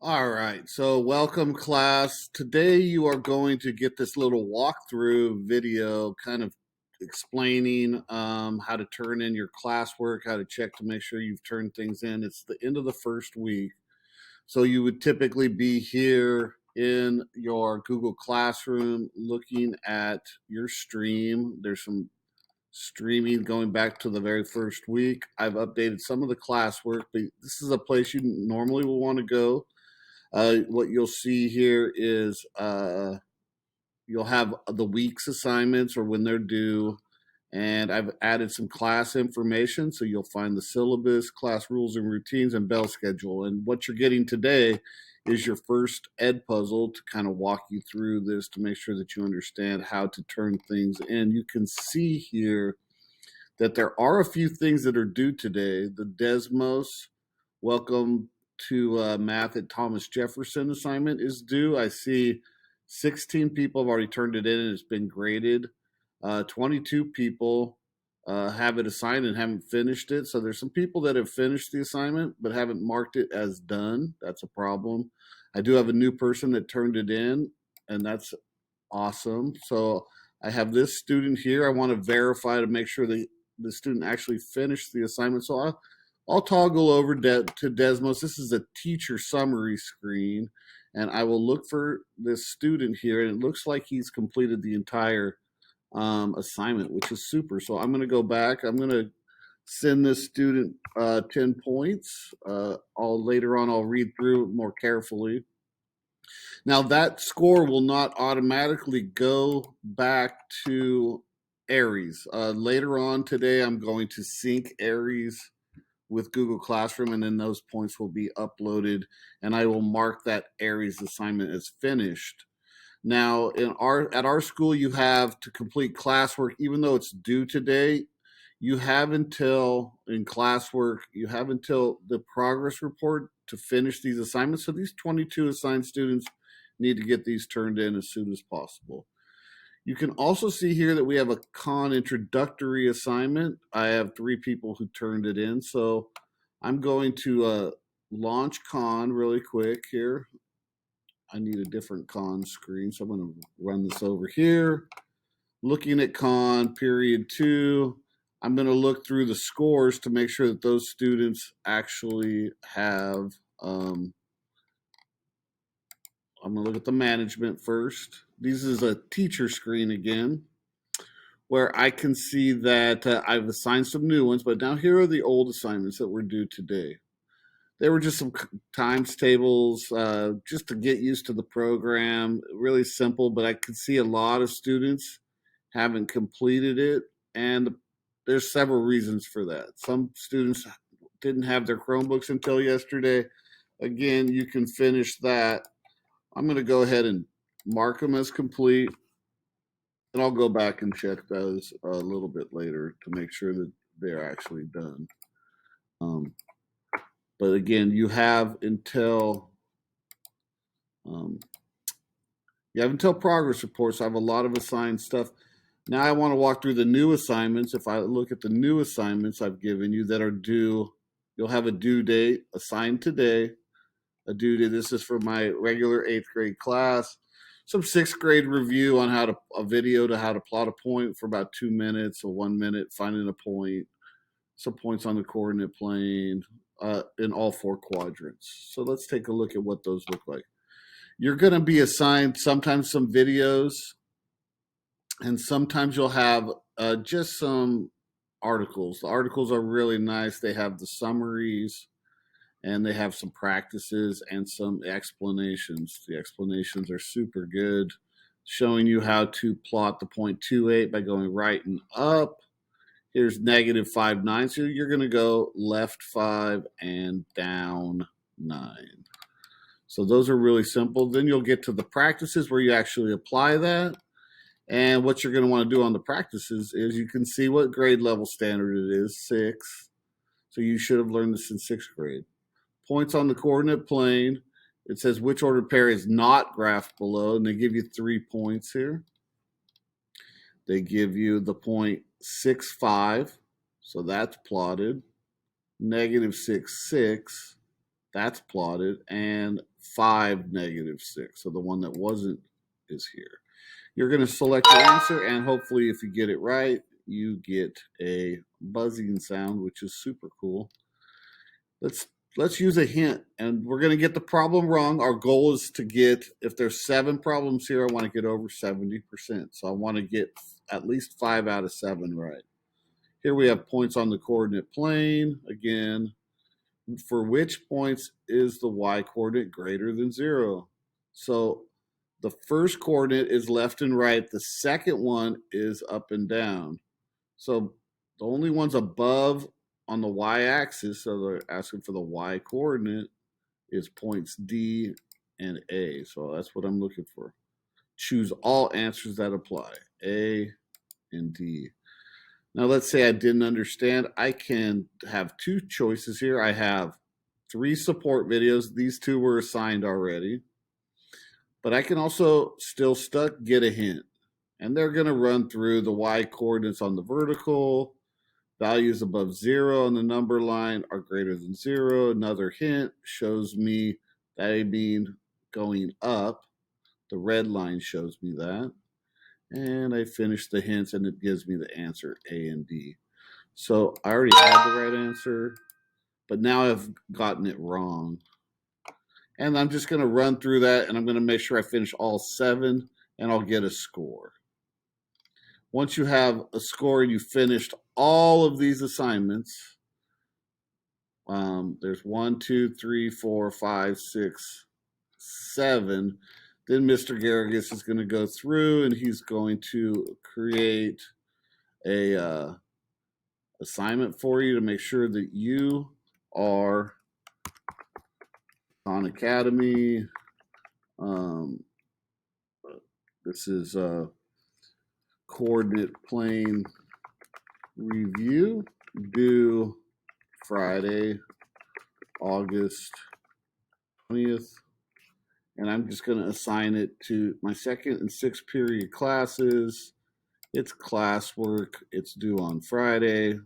All right, so welcome class. Today you are going to get this little walkthrough video kind of explaining how to turn in your classwork, how to check to make sure you've turned things in. It's the end of the first week. So you would typically be here in your Google Classroom looking at your stream. There's some streaming going back to the very first week. I've updated some of the classwork, but this is a place you normally will want to go. What you'll see here is you'll have the week's assignments or when they're due, and I've added some class information. So you'll find the syllabus, class rules and routines, and bell schedule. And what you're getting today is your first ed puzzle to kind of walk you through this to make sure that you understand how to turn things in. You can see here that there are a few things that are due today. The Desmos Welcome to Math at Thomas Jefferson assignment is due. I see 16 people have already turned it in and it's been graded. 22 people have it assigned and haven't finished it. So there's some people that have finished the assignment but haven't marked it as done. That's a problem. I do have a new person that turned it in, and that's awesome. So I have this student here. I want to verify to make sure that the student actually finished the assignment. So I'll toggle over to Desmos. This is a teacher summary screen, and I will look for this student here, and it looks like he's completed the entire assignment, which is super. So I'm going to go back. I'm going to send this student 10 points. Later on, I'll read through it more carefully. Now that score will not automatically go back to Aries. Later on today, I'm going to sync Aries with Google Classroom, and then those points will be uploaded, and I will mark that Aries assignment as finished. Now, at our school, you have to complete classwork, even though it's due today. You have until in classwork, you have until the progress report to finish these assignments. So these 22 assigned students need to get these turned in as soon as possible. You can also see here that we have a con introductory assignment. I have 3 people who turned it in. So I'm going to launch con really quick here. I need a different con screen. So I'm going to run this over here. Looking at con period 2. I'm going to look through the scores to make sure that those students actually have, I'm going to look at the management first. This is a teacher screen again, where I can see that I've assigned some new ones, but now here are the old assignments that were due today. They were just some times tables, just to get used to the program. Really simple, but I could see a lot of students haven't completed it, and there's several reasons for that. Some students didn't have their Chromebooks until yesterday. Again, you can finish that. I'm going to go ahead and mark them as complete, and I'll go back and check those a little bit later to make sure that they're actually done. Um, but again, um, you have until progress reports. I have a lot of assigned stuff. Now I want to walk through the new assignments. If I look at the new assignments I've given you that are due, you'll have a due date assigned today. A due date. This is for my regular 8th grade class. Some 6th grade review on a video to how to plot a point for about 2 minutes or 1 minute, finding a point, some points on the coordinate plane in all 4 quadrants. So let's take a look at what those look like. You're going to be assigned sometimes some videos, and sometimes you'll have just some articles. The articles are really nice. They have the summaries, and they have some practices and some explanations. The explanations are super good, showing you how to plot the 0.28 by going right and up. Here's negative 5, 9. So you're going to go left 5 and down 9. So those are really simple. Then you'll get to the practices where you actually apply that. And what you're going to want to do on the practices is you can see what grade level standard it is, 6. So you should have learned this in 6th grade. Points on the coordinate plane. It says which ordered pair is not graphed below, and they give you 3 points here. They give you the point 6, 5, so that's plotted. Negative 6, 6, That's plotted, and 5, -6. So the one that wasn't is here. You're going to select your answer, and hopefully if you get it right, you get a buzzing sound, which is super cool. Let's use a hint, and we're going to get the problem wrong. Our goal is to get, if there's 7 problems here, I want to get over 70%. So I want to get at least 5 out of 7 right. Here we have points on the coordinate plane. Again, for which points is the y coordinate greater than 0? So the first coordinate is left and right. The second one is up and down. So the only ones above on the y-axis, so they're asking for the y coordinate, is points D and A. So that's what I'm looking for. Choose all answers that apply, A and D. Now let's say I didn't understand. I can have 2 choices here. I have 3 support videos. These 2 were assigned already. But I can also still stuck get a hint. And they're going to run through the y coordinates on the vertical. Values above 0 on the number line are greater than 0. Another hint shows me that I mean going up. The red line shows me that. And I finish the hints, and it gives me the answer A and D. So I already had the right answer, but now I've gotten it wrong. And I'm just going to run through that, and I'm going to make sure I finish all 7, and I'll get a score. Once you have a score and you finished all of these assignments, there's 1, 2, 3, 4, 5, 6, 7. Then Mr. Garrigus is going to go through, and he's going to create a assignment for you to make sure that you are on Academy. This is coordinate plane review due Friday, August 20th. And I'm just going to assign it to my 2nd and 6th period classes. It's classwork. It's due on Friday.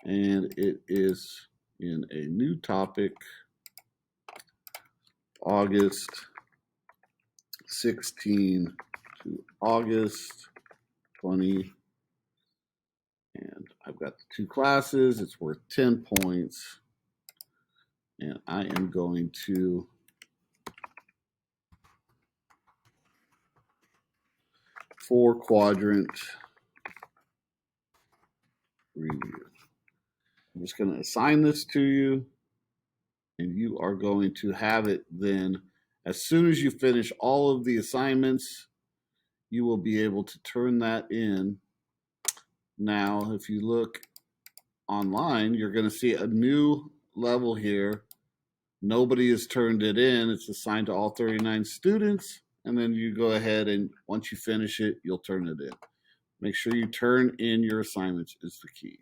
And it is in a new topic, August 16 to August 20. And I've got the 2 classes. It's worth 10 points. And I am going to four-quadrant review. I'm just going to assign this to you, and you are going to have it then. As soon as you finish all of the assignments, you will be able to turn that in. Now, if you look online, you're going to see a new level here. Nobody has turned it in. It's assigned to all 39 students. And then you go ahead and once you finish it, you'll turn it in. Make sure you turn in your assignments is the key.